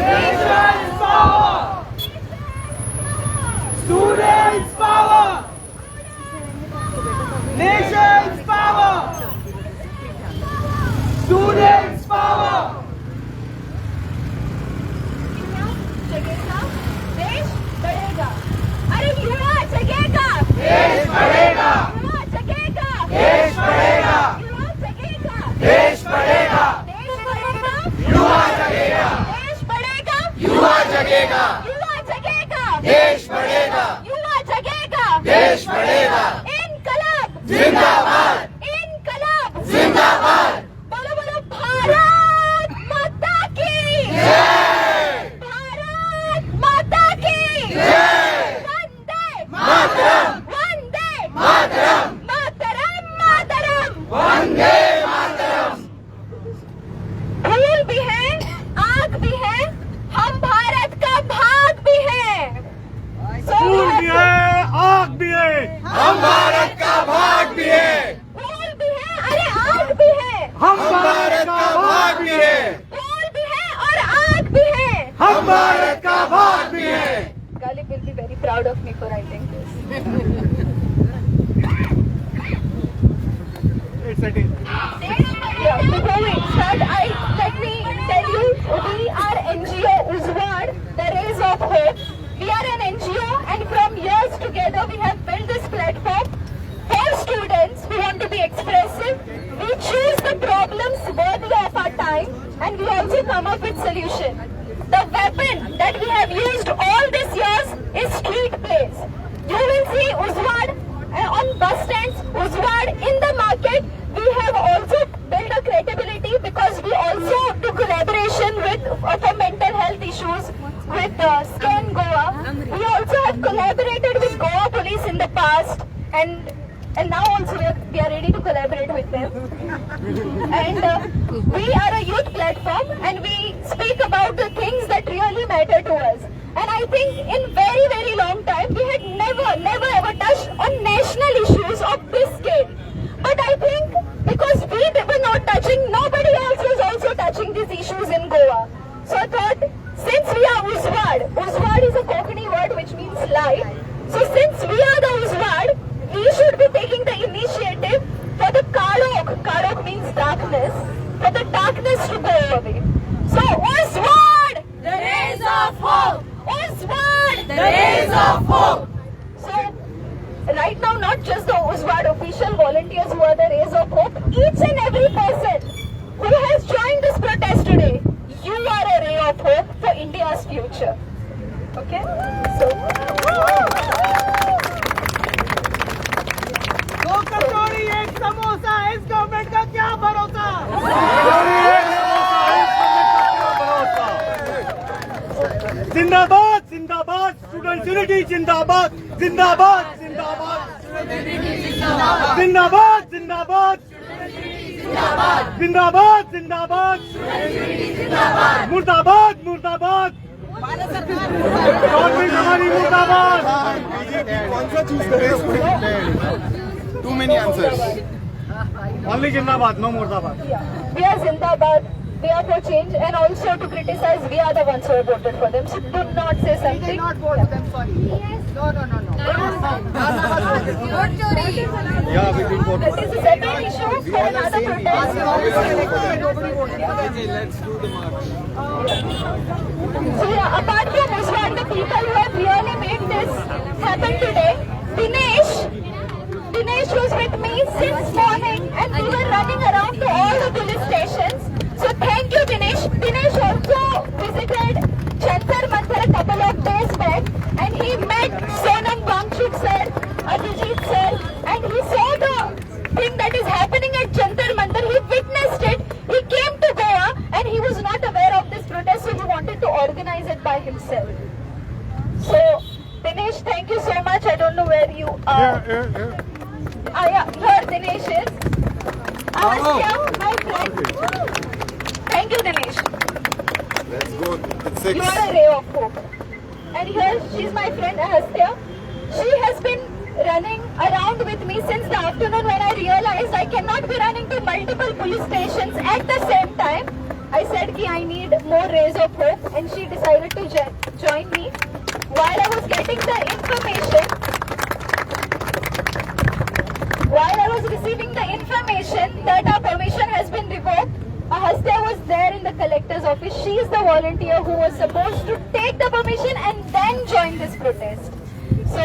Nation's power! Students' power! Nation's power! Students' power! देश बढ़ेगा। अरे युवा जगेगा। देश बढ़ेगा! युवा जगेगा। देश बढ़ेगा! युवा जगेगा। देश बढ़ेगा! देश बढ़ेगा। युवा जगेगा! देश बढ़ेगा। युवा जगेगा! युवा जगेगा। देश बढ़ेगा! युवा जगेगा। देश बढ़ेगा! इनकलाब जिंदाबाद! इनकलाब जिंदाबाद! बोलो बोलो भारत माता की जय! भारत माता की जय! वंदे मातरम! वंदे मातरम! मातरम मातरम वंदे मातरम! फूल भी है आग भी है हम भारत का भाग भी है फूल भी है, आग भी है, हम भारत का भाग भी है! फूल भी है अरे आग भी है हम भारत का भाग भी है! फूल भी है और आग भी है हम भारत का भाग भी है! Galip will be very proud of me for writing this. Yeah, before we start, let me tell you, we are NGO Uzwad, the Rays of Hope. We are an NGO and from years together we have built this platform for students who want to be expressive. We choose the problems worthy of our time and we also come up with solution. The weapon that we have used all these years is street plays. You will see Uzwad on bus stands, Uzwad in the market. We have also built a credibility because we also do collaboration with for mental health issues with Scan Goa. We also have collaborated with Goa police in the past and now also we are ready to collaborate with them. And we are a youth platform and we speak about the things that really matter to us. And I think in very, very long time we had never ever touched on national issues of this scale. But I think because we were not touching, nobody else was also touching these issues in Goa. So I thought, since we are Uzwad is a Konkani word which means light. So since we are the Uzwad, we should be taking the initiative for the Kalok means darkness, for the darkness to go away. So Uzwad, the rays of hope. Uzwad, the rays of hope. So right now, not just the Uzwad official volunteers who are the rays of hope, each and every person who has joined this protest today, you are a ray of hope for India's future. Okay? So, दो कचौड़ी एक समोसा इस government का क्या भरोसा? जिंदाबाद जिंदाबाद student unity जिंदाबाद जिंदाबाद जिंदाबाद जिंदाबाद जिंदाबाद जिंदाबाद जिंदाबाद मुर्दाबाद मुर्दाबाद गवर्नमेंट हमारी मुर्दाबाद Too many answers. ओनली जिंदाबाद नो मुर्दाबाद yeah, we are Zindabad, we are for change, and also to criticize, we are the ones who have voted for them. So do not say something. Not vote for them, sorry. या we did vote This is a separate issue for another protest. So yeah, apart from Uzwad, the people who have really made this happen today, Dinesh was with me since morning and we were running around to all the police stations. So thank you Dinesh. Dinesh also visited Jantar Mantar a couple of days back and he met Sonam Wangchuk sir, Abhijit sir and he saw the thing that is happening at Jantar Mantar. He witnessed it. He came to Goa and he was not aware of this protest so he wanted to organize it by himself. So Dinesh, thank you so much. I don't know where you are. Yeah, here Dinesh is. Ahasya, my friend. Thank you, Dinesh. Let's go. It's 6. You are a ray of hope. And here she's my friend Ahasya. She has been running around with me since the afternoon when I realized I cannot be running to multiple police stations at the same time. I need more rays of hope, and she decided to join me. While I was getting the information, while I was receiving the information that our permission has been revoked, Ahastya was there in the collector's office. She is the volunteer who was supposed to take the permission and then join this protest. So,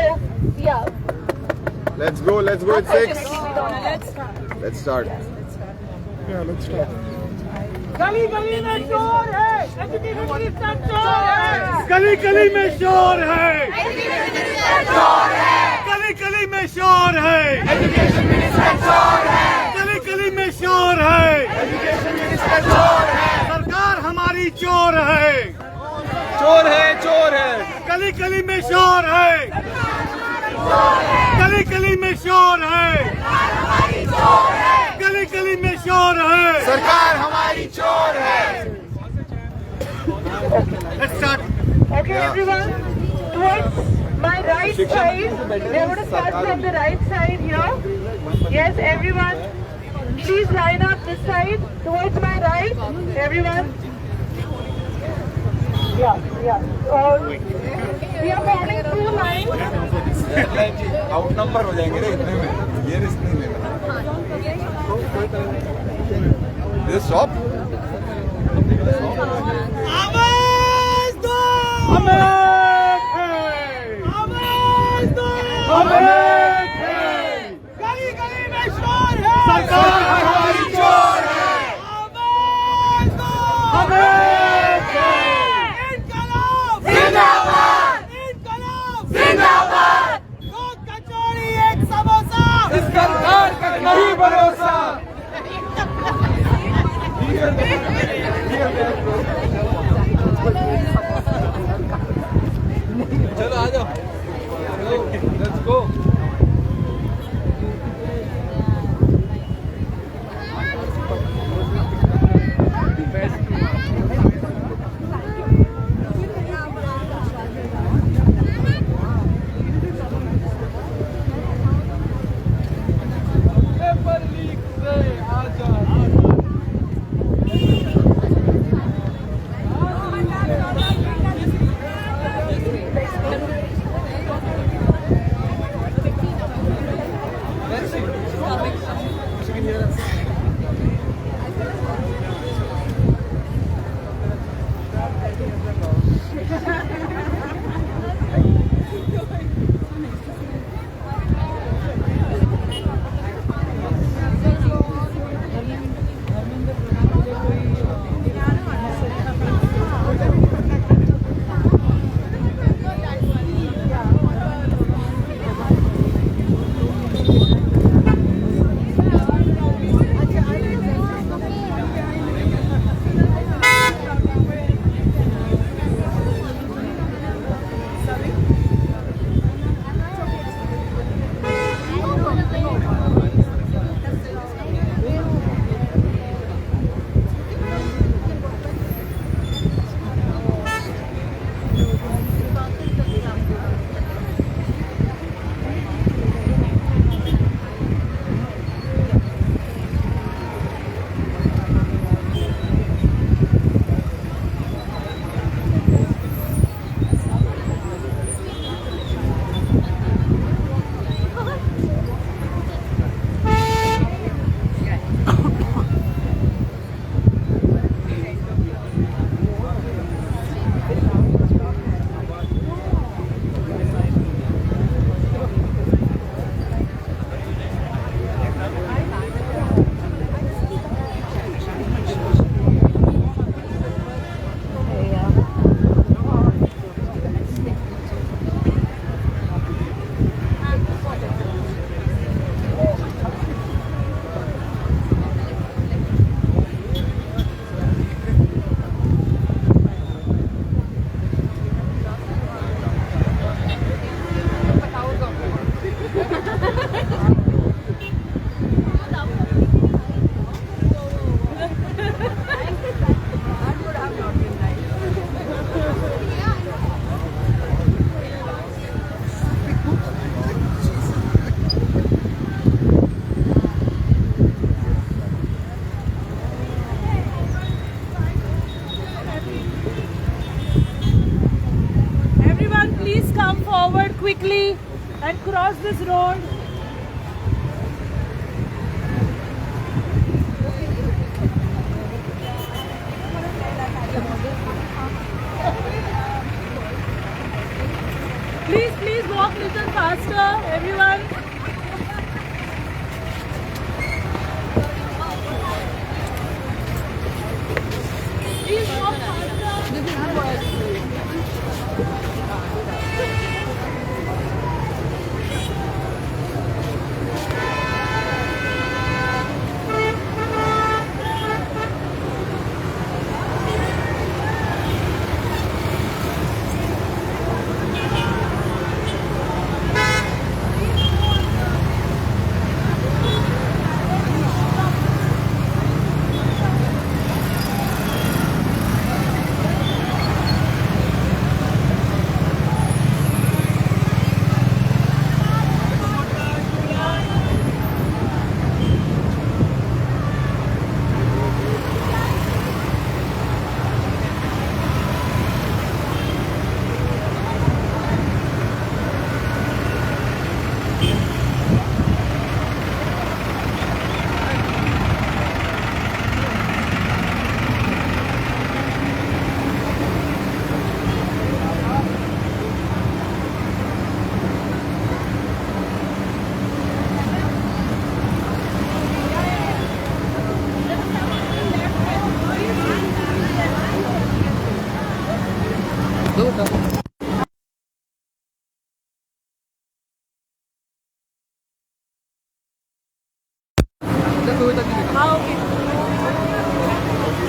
yeah. Let's go at 6. Unfortunately, we don't have. Let's start. गली गली में शोर है, education minister चोर है, गली गली में शोर है, गली गली में शोर है, गली गली में शोर है, सरकार हमारी चोर है, गली गली में शोर है, गली गली में शोर है, गली गली में शोर है, सरकार हमारी चोर है. Let's start. Okay, everyone, towards my right side. We're going to start from the right side here. Yes, everyone, please line up this side towards my right. Everyone. Yeah. We are forming 2 lines. आउटनंबर हो जाएंगे रे इतने में. ये risk नहीं लेना. This stop. आवाज दो! हमें गली गली में शोर है, सरकार हमारी चोर है, आवाज दो, इनकलाब जिंदाबाद, इनकलाब जिंदाबाद, 2 कचौड़ी 1 समोसा. इस सरकार का नहीं भरोसा. चलो आ जाओ. Let's go. पेपर लीक से आजाद. quickly and cross this road. Please walk little faster, everyone. Please walk faster.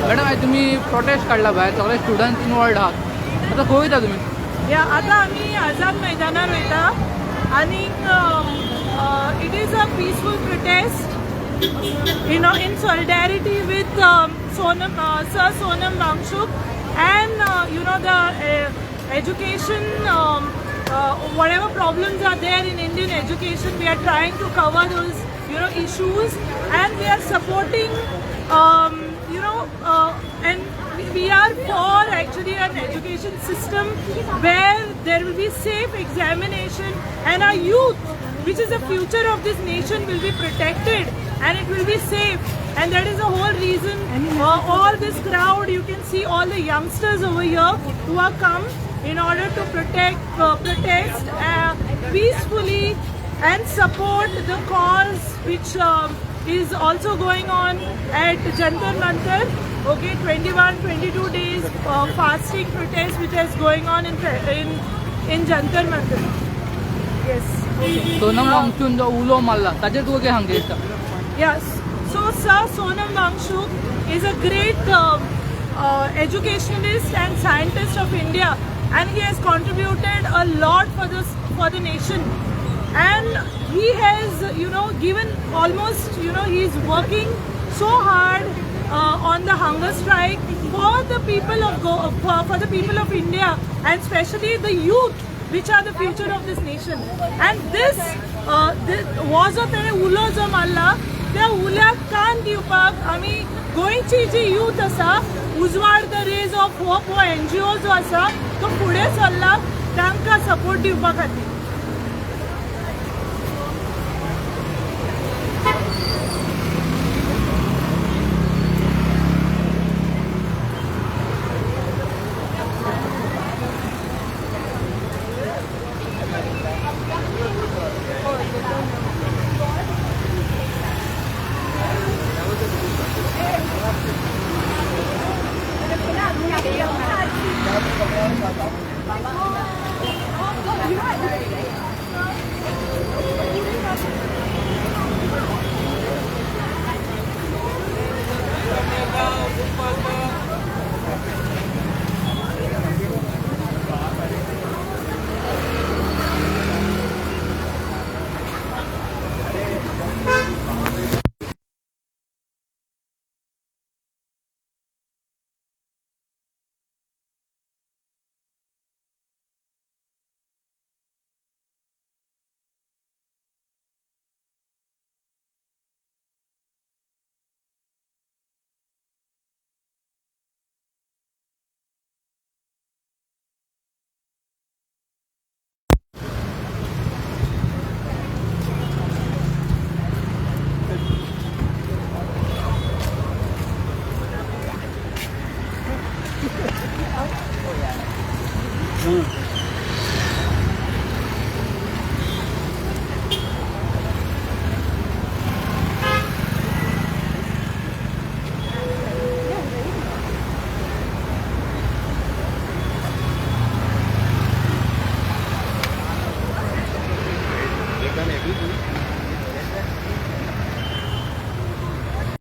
Madam आज तुम्ही प्रोटेस्ट काढला भायर सगळे स्टुडंट्स इनवॉल्ड आहात आता खंय वयता तुम्ही या आता आम्ही आझाद मैदानार वयता आणि it is a peaceful protest in solidarity with Sir Sonam Wangchuk and the education whatever problems are there in Indian education, we are trying to cover those issues, and we are supporting and we are for actually an education system where there will be safe examination and our youth, which is the future of this nation, will be protected and it will be safe. And that is the whole reason all this crowd, you can see all the youngsters over here who are come in order to protest peacefully and support the cause which is also going on at Jantar Mantar. Okay, 21-22 days fasting protest which is going on in Jantar Mantar. Yes. Sonam Wangchuk जो उलो मारला ताचेर तुका कितें सांगता दिसता Yes. So Sir Sonam Wangchuk is a great educationalist and scientist of India, and he has contributed a lot for the nation. And he has, given almost, he is working so hard on the hunger strike for the people of India, and especially the youth, which are the future of this nation. And this was a ulo jo malla, त्या उल्याक कान दिवपाक आमी गोंयची जी youth आसा, उजवाड the raise of hope हो NGO जो आसा तो फुडें सरला तांकां सपोर्ट दिवपा खातीर. You know,